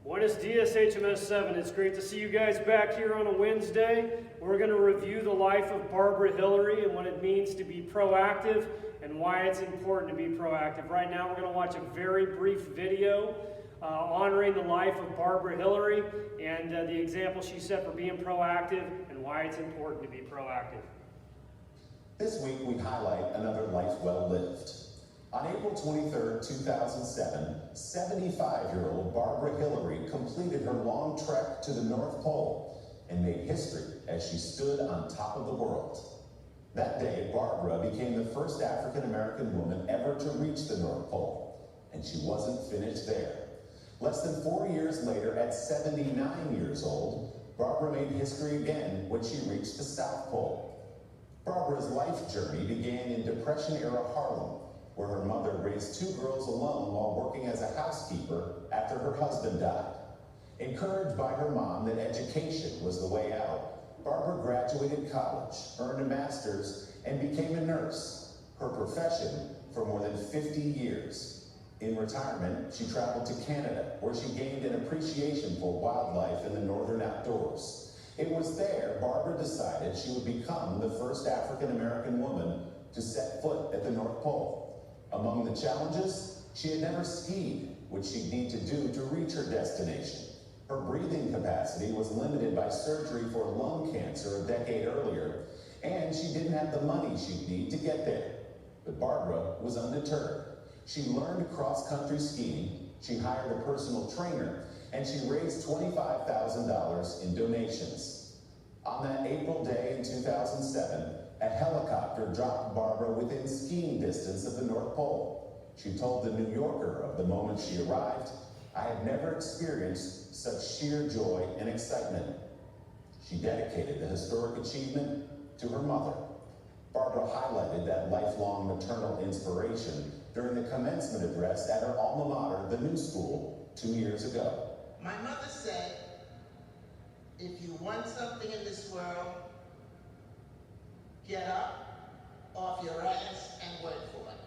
Buenos dias, HMS 7. It's great to see you guys back here on a Wednesday. We're going to review the life of Barbara Hillary and what it means to be proactive and why it's important to be proactive. Right now, we're going to watch a very brief video honoring the life of Barbara Hillary and the example she set for being proactive and why it's important to be proactive. This week, we highlight another life well lived. On April 23, 2007, 75-year-old Barbara Hillary completed her long trek to the North Pole and made history as she stood on top of the world. That day, Barbara became the first African-American woman ever to reach the North Pole, and she wasn't finished there. Less than 4 years later, at 79 years old, Barbara made history again when she reached the South Pole. Barbara's life journey began in Depression-era Harlem, where her mother raised 2 girls alone while working as a housekeeper after her husband died. Encouraged by her mom that education was the way out, Barbara graduated college, earned a master's, and became a nurse, her profession for more than 50 years. In retirement, she traveled to Canada, where she gained an appreciation for wildlife in the northern outdoors. It was there Barbara decided she would become the first African-American woman to set foot at the North Pole. Among the challenges, she had never skied, which she'd need to do to reach her destination. Her breathing capacity was limited by surgery for lung cancer a decade earlier, and she didn't have the money she'd need to get there. But Barbara was undeterred. She learned cross-country skiing, she hired a personal trainer, and she raised $25,000 in donations. On that April day in 2007, a helicopter dropped Barbara within skiing distance of the North Pole. She told the New Yorker of the moment she arrived, "I had never experienced such sheer joy and excitement." She dedicated the historic achievement to her mother. Barbara highlighted that lifelong maternal inspiration during the commencement address at her alma mater, the New School, 2 years ago. My mother said, if you want something in this world, get up off your ass and work for it.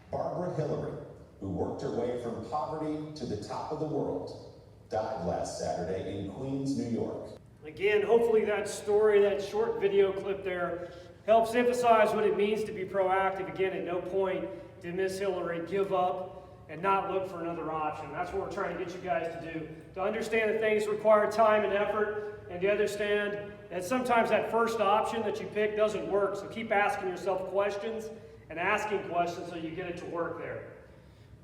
Barbara Hillary, who worked her way from poverty to the top of the world, died last Saturday in Queens, New York. Again, hopefully that story, that short video clip there, helps emphasize what it means to be proactive. Again, at no point did Miss Hillary give up and not look for another option. That's what we're trying to get you guys to do. To understand that things require time and effort, and to understand that sometimes that first option that you pick doesn't work. So keep asking yourself questions and asking questions so you get it to work there.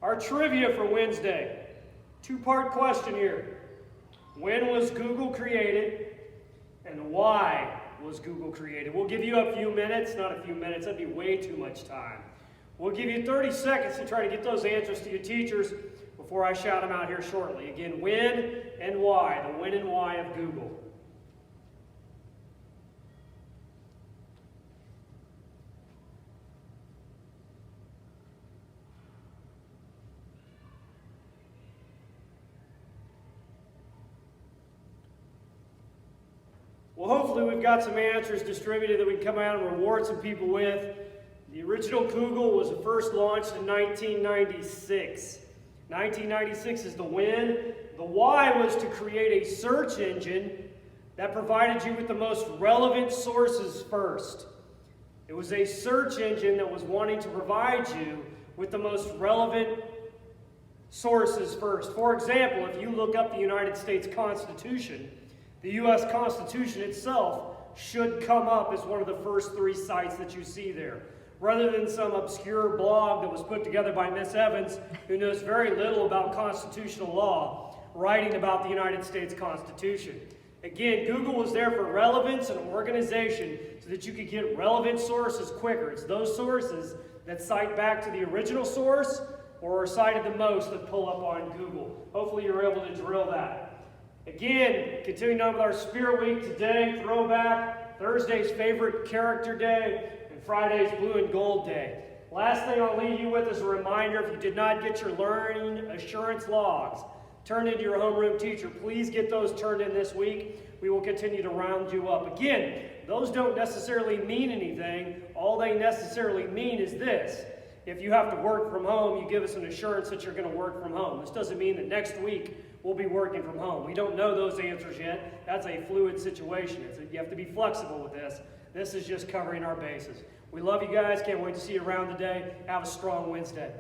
Our trivia for Wednesday. 2-part question here. When was Google created and why was Google created? We'll give you a few minutes, not a few minutes, that'd be way too much time. We'll give you 30 seconds to try to get those answers to your teachers before I shout them out here shortly. Again, when and why, the when and why of Google. Well, hopefully we've got some answers distributed that we can come out and reward some people with. The original Google was first launched in 1996. 1996 is the when. The why was to create a search engine that provided you with the most relevant sources first. It was a search engine that was wanting to provide you with the most relevant sources first. For example, if you look up the United States Constitution, the U.S. Constitution itself should come up as one of the first 3 sites that you see there, rather than some obscure blog that was put together by Miss Evans, who knows very little about constitutional law, writing about the United States Constitution. Again, Google was there for relevance and organization so that you could get relevant sources quicker. It's those sources that cite back to the original source or are cited the most that pull up on Google. Hopefully you're able to drill that. Again, continuing on with our Spirit Week today, throwback, Thursday's favorite character day, and Friday's blue and gold day. Last thing I'll leave you with is a reminder, if you did not get your learning assurance logs turned into your homeroom teacher, please get those turned in this week. We will continue to round you up. Again, those don't necessarily mean anything. All they necessarily mean is this. if you have to work from home, you give us an assurance that you're going to work from home. This doesn't mean that next week we'll be working from home. We don't know those answers yet. That's a fluid situation. You have to be flexible with this. This is just covering our bases. We love you guys. Can't wait to see you around today. Have a strong Wednesday.